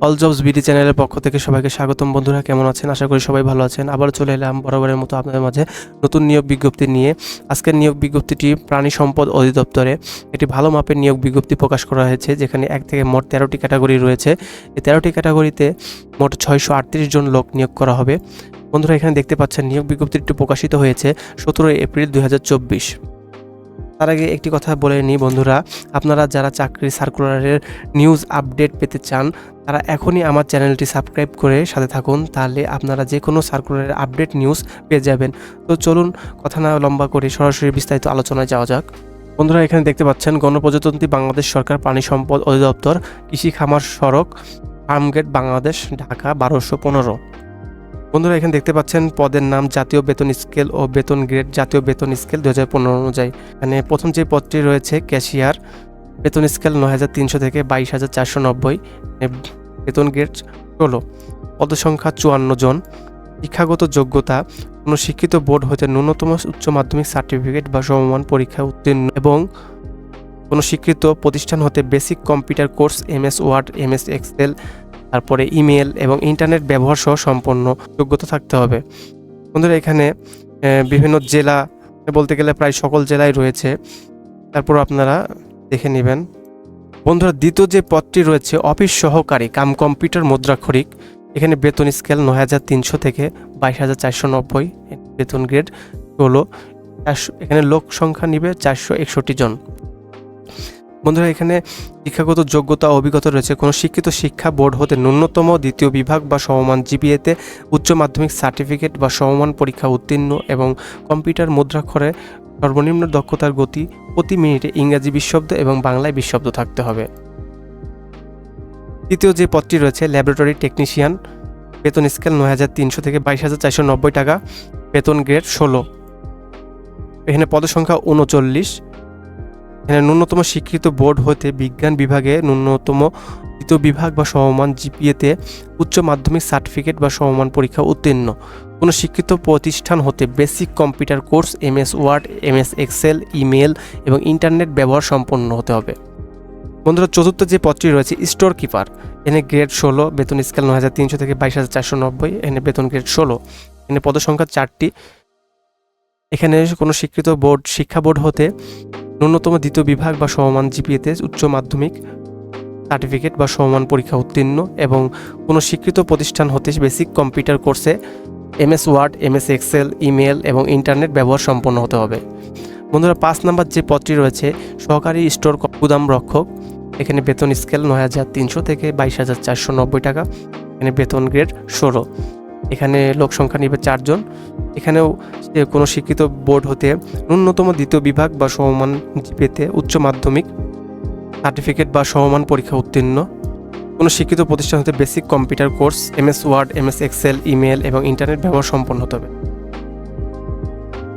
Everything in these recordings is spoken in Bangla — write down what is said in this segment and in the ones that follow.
অল জবস বিডি চ্যানেলের পক্ষ থেকে সবাইকে স্বাগতম। বন্ধুরা কেমন আছেন? আশা করি সবাই ভালো আছেন। আবার চলে এলাম বরাবরের মতো আপনাদের মাঝে নতুন নিয়োগ বিজ্ঞপ্তি নিয়ে। আজকের নিয়োগ বিজ্ঞপ্তিটি প্রাণী সম্পদ অধিদপ্তরে একটি ভালো মাপের নিয়োগ বিজ্ঞপ্তি প্রকাশ করা হয়েছে, যেখানে 1 থেকে মোট 13টি ক্যাটাগরি রয়েছে। এই 13টি ক্যাটাগরিতে মোট 638 জন লোক নিয়োগ করা হবে। বন্ধুরা এখানে দেখতে পাচ্ছেন নিয়োগ বিজ্ঞপ্তিটি প্রকাশিত হয়েছে 17 এপ্রিল 2024। তার আগে একটি কথা বলে নিই বন্ধুরা, আপনারা যারা চাকরির সার্কুলারের নিউজ আপডেট পেতে চান তারা এখনই আমার চ্যানেলটি সাবস্ক্রাইব করে সাথে থাকুন, তাহলে আপনারা যে কোনো সার্কুলারের আপডেট নিউজ পেয়ে যাবেন। তো চলুন কথা না লম্বা করে সরাসরি বিস্তারিত আলোচনায় যাওয়া যাক। বন্ধুরা এখানে দেখতে পাচ্ছেন গণপ্রজাতন্ত্রী বাংলাদেশ সরকার প্রাণী সম্পদ অধিদপ্তর, কৃষি খামার সড়ক, ফার্মগেট, বাংলাদেশ, ঢাকা 1215। বন্ধুরা এখানে দেখতে পাচ্ছেন পদের নাম জাতীয় বেতন স্কেল ও বেতন গ্রেড জাতীয় বেতন স্কেল 2015 অনুযায়ী। এখানে প্রথম যে পদটি রয়েছে ক্যাশিয়ার, বেতন স্কেল 9300 থেকে 22490, বেতন গ্রেড 16, পদসংখ্যা 54 জন। শিক্ষাগত যোগ্যতা কোনো শিক্ষিত বোর্ড হতে ন্যূনতম উচ্চ মাধ্যমিক সার্টিফিকেট বা সমমান পরীক্ষা উত্তীর্ণ এবং কোনো স্বীকৃত প্রতিষ্ঠান হতে basic computer course, MS word, MS excel, তারপরে ইমেল এবং ইন্টারনেট ব্যবহার সহ সম্পন্ন যোগ্যতা থাকতে হবে। বন্ধুরা এখানে বিভিন্ন জেলা বলতে গেলে প্রায় সকল জেলায় রয়েছে, তারপর আপনারা দেখে নেবেন। বন্ধুরা দ্বিতীয় যে পদটি রয়েছে অফিস সহকারী কাম কম্পিউটার মুদ্রাক্ষরিক, এখানে বেতন স্কেল 9300 থেকে 22490, বেতন গ্রেড 16, এখানে লোক সংখ্যা নিবে 461 জন। বন্ধুরা এখানে শিক্ষাগত যোগ্যতা ও অভিজ্ঞতা রয়েছে কোনো শিক্ষিত শিক্ষা বোর্ড হতে ন্যূনতম দ্বিতীয় বিভাগ বা সমমান GPA-তে উচ্চ মাধ্যমিক সার্টিফিকেট বা সমমান পরীক্ষা উত্তীর্ণ এবং কম্পিউটার মুদ্রাক্ষরে সর্বনিম্ন দক্ষতার গতি প্রতি মিনিটে ইংরাজি 20 শব্দ এবং বাংলায় 20 শব্দ থাকতে হবে। তৃতীয় যে পদটি রয়েছে ল্যাবরেটরি টেকনিশিয়ান, বেতন স্কেল 9300 থেকে 22490 টাকা, বেতন গ্রেড 16, এখানে পদসংখ্যা 39। এখানে ন্যূনতম স্বীকৃত বোর্ড হতে বিজ্ঞান বিভাগে ন্যূনতম দ্বিতীয় বিভাগ বা সমমান GPA-তে উচ্চ মাধ্যমিক সার্টিফিকেট বা সমমান পরীক্ষা উত্তীর্ণ, কোনো শিক্ষিত প্রতিষ্ঠান হতে basic computer course, MS word, MS excel, email এবং ইন্টারনেট ব্যবহার সম্পন্ন হতে হবে। বন্ধুরা চতুর্থ যে পদটি রয়েছে স্টোর কিপার, এখানে গ্রেড 16, বেতন স্কেল 9300 থেকে 22490, এখানে বেতন গ্রেড 16, এখানে পদসংখ্যা 4টি। এখানে কোনো স্বীকৃত বোর্ড শিক্ষা বোর্ড হতে ন্যূনতম দ্বিতীয় বিভাগ বা সমমান GPA-তে উচ্চ মাধ্যমিক সার্টিফিকেট বা সমমান পরীক্ষা উত্তীর্ণ এবং কোনো স্বীকৃত প্রতিষ্ঠান হতে বেসিক কম্পিউটার কোর্সে MS word, MS excel, email এবং ইন্টারনেট ব্যবহার সম্পন্ন হতে হবে। বন্ধুরা 5 নম্বর যে পদটি রয়েছে সহকারী স্টোর গুদাম রক্ষক, এখানে বেতন স্কেল 9300 থেকে 22490 টাকা, এখানে বেতন গ্রেড 16, এখানে লোক সংখ্যা নিবে 4 জন। এখানেও কোনো শিক্ষিত বোর্ড হতে ন্যূনতম দ্বিতীয় বিভাগ বা সমমান GPA-তে উচ্চ মাধ্যমিক সার্টিফিকেট বা সমমান পরীক্ষা উত্তীর্ণ, কোনো শিক্ষিত প্রতিষ্ঠান হতে basic computer course, MS word, MS excel, email এবং ইন্টারনেট ব্যবহার সম্পন্ন হতে হবে।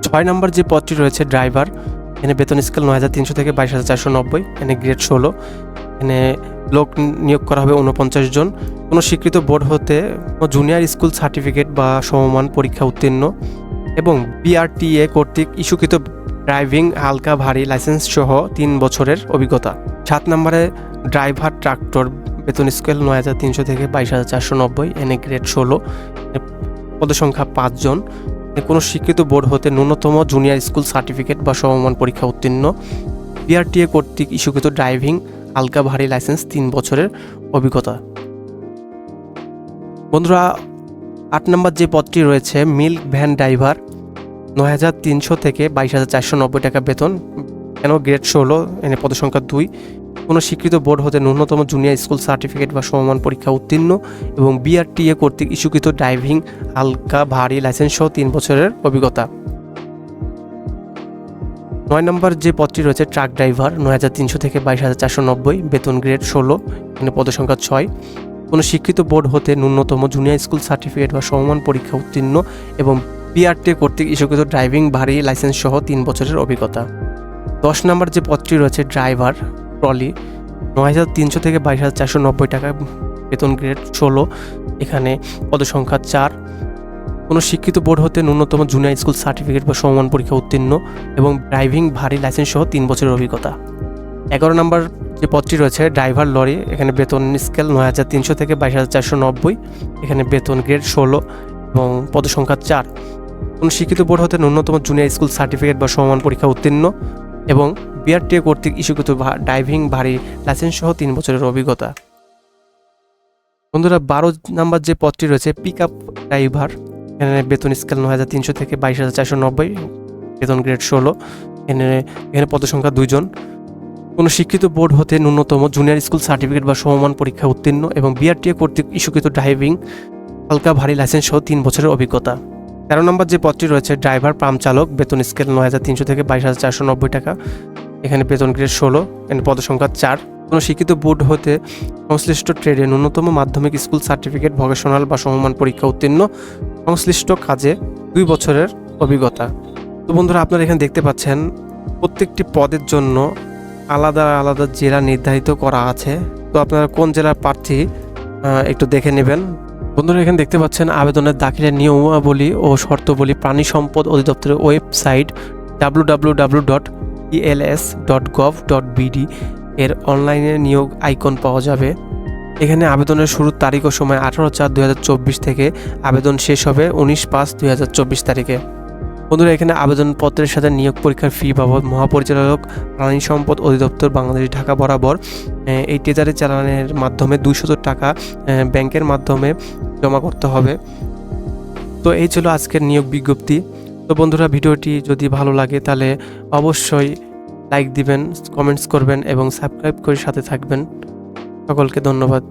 6 নম্বর যে পদটি রয়েছে ড্রাইভার, এখানে বেতন স্কেল 9300 থেকে 22490, এখানে গ্রেড 16, এখানে লোক নিয়োগ করা হবে 49 জন, কোনো স্বীকৃত বোর্ড হতে জুনিয়র স্কুল সার্টিফিকেট বা সমমান পরীক্ষা উত্তীর্ণ এবং BRTA কর্তৃক ইস্যুকৃত ড্রাইভিং হালকা ভারী লাইসেন্স সহ 3 বছরের অভিজ্ঞতা। 7 নম্বরে ড্রাইভার ট্রাক্টর, বেতন স্কেল 9300 থেকে 22490, এনে গ্রেড 16, পদসংখ্যা 5 জন, কোনো শিক্ষিত বোর্ড হতে ন্যূনতম জুনিয়র স্কুল সার্টিফিকেট বা সমমান পরীক্ষা উত্তীর্ণ, BRTA কর্তৃক ইস্যুকৃত ড্রাইভিং হালকা ভারী লাইসেন্স 3 বছরের অভিজ্ঞতা। বন্ধুরা 8 নম্বর যে পদটি রয়েছে মিল্ক ভ্যান ড্রাইভার, 9300 থেকে 22490 টাকা বেতন, কেন গ্রেড 16, এনে পদসংখ্যা 2, কোনো স্বীকৃত বোর্ড হতে ন্যূনতম জুনিয়র স্কুল সার্টিফিকেট বা সমমান পরীক্ষা উত্তীর্ণ এবং BRTA কর্তৃক ইস্যুকৃত ড্রাইভিং হালকা ভারী লাইসেন্স সহ 3 বছরের অভিজ্ঞতা। 9 নম্বর যে পদটি রয়েছে ট্রাক ড্রাইভার, 9300 থেকে 22490, বেতন গ্রেড 16, এখানে পদসংখ্যা 6, কোনো শিক্ষিত বোর্ড হতে ন্যূনতম জুনিয়র স্কুল সার্টিফিকেট বা সমমান পরীক্ষা উত্তীর্ণ এবং BRTA কর্তৃক ইস্যুকৃত ড্রাইভিং ভারী লাইসেন্স সহ 3 বছরের অভিজ্ঞতা। 10 নম্বর যে পদটি রয়েছে ড্রাইভার ট্রলি, 9300 থেকে 22490 টাকা, বেতন গ্রেড 16, এখানে পদসংখ্যা 4, কোনো শিক্ষিত বোর্ড হতে ন্যূনতম জুনিয়র স্কুল সার্টিফিকেট বা সমমান পরীক্ষা উত্তীর্ণ এবং ড্রাইভিং ভারী লাইসেন্স সহ 3 বছরের অভিজ্ঞতা। 11 নম্বর যে পদটি রয়েছে ড্রাইভার লরি, এখানে বেতন স্কেল 9,300 থেকে 22,490, এখানে বেতন গ্রেড 16 এবং পদসংখ্যা 4। কোনো শিক্ষিত বোর্ড হতে ন্যূনতম জুনিয়র স্কুল সার্টিফিকেট বা সমমান পরীক্ষা উত্তীর্ণ এবং বিআরটিএ কর্তৃক ইস্যুকৃত ড্রাইভিং ভারী লাইসেন্স সহ 3 বছরের অভিজ্ঞতা। বন্ধুরা 12 নম্বর যে পদটি রয়েছে পিক আপ ড্রাইভার, এখানে বেতন স্কেল 9,300 থেকে 22,490, বেতন গ্রেড 16, এখানে পদসংখ্যা 2 জন। কোনো শিক্ষিত বোর্ড হতে ন্যূনতম জুনিয়র স্কুল সার্টিফিকেট বা সমমান পরীক্ষা উত্তীর্ণ এবং বিআরটিএ কর্তৃক ইস্যুকৃত ড্রাইভিং হালকা ভারী লাইসেন্স সহ 3 বছরের অভিজ্ঞতা। 13 নম্বর যে পদটি রয়েছে ড্রাইভার পাম্প চালক, বেতন স্কেল 9,300 থেকে 22,490 টাকা, এখানে বেতন গ্রেড 16, এখানে পদসংখ্যা 4। কোনো শিক্ষিত বোর্ড হতে সংশ্লিষ্ট ট্রেডে ন্যূনতম মাধ্যমিক স্কুল সার্টিফিকেট ভোকেশনাল বা সমমান পরীক্ষা উত্তীর্ণ, সংশ্লিষ্ট কাজে 2 বছরের অভিজ্ঞতা। তো বন্ধুরা আপনারা এখানে দেখতে পাচ্ছেন প্রত্যেকটি পদের জন্য আলাদা আলাদা জেলা নির্ধারিত করা আছে। তো আপনারা কোন জেলার প্রার্থী একটু দেখে নেবেন। বন্ধুরা এখানে দেখতে পাচ্ছেন আবেদনের দাখিলের নিয়মাবলী ও শর্তাবলী প্রাণী সম্পদ অধিদপ্তরের ওয়েবসাইট www.els.gov.bd এর অনলাইনে নিয়োগ আইকন পাওয়া যাবে। এখানে আবেদনের শুরুর তারিখ ও সময় 18/4/2024 থেকে আবেদন শেষ হবে 19/5/2024 তারিখে। বন্ধুরা এখানে আবেদনপত্রের সাথে নিয়োগ পরীক্ষার ফি বাবদ মহাপরিচালক প্রাণী সম্পদ অধিদপ্তর বাংলাদেশ ঢাকা বরাবর এই ট্রেজারি চালানের মাধ্যমে 200 টাকা ব্যাংকের মাধ্যমে জমা করতে হবে। তো এই ছিল আজকের নিয়োগ বিজ্ঞপ্তি। তো বন্ধুরা ভিডিওটি যদি ভালো লাগে তাহলে অবশ্যই লাইক দিবেন, কমেন্টস করবেন এবং সাবস্ক্রাইব করে সাথে থাকবেন। সকলকে ধন্যবাদ।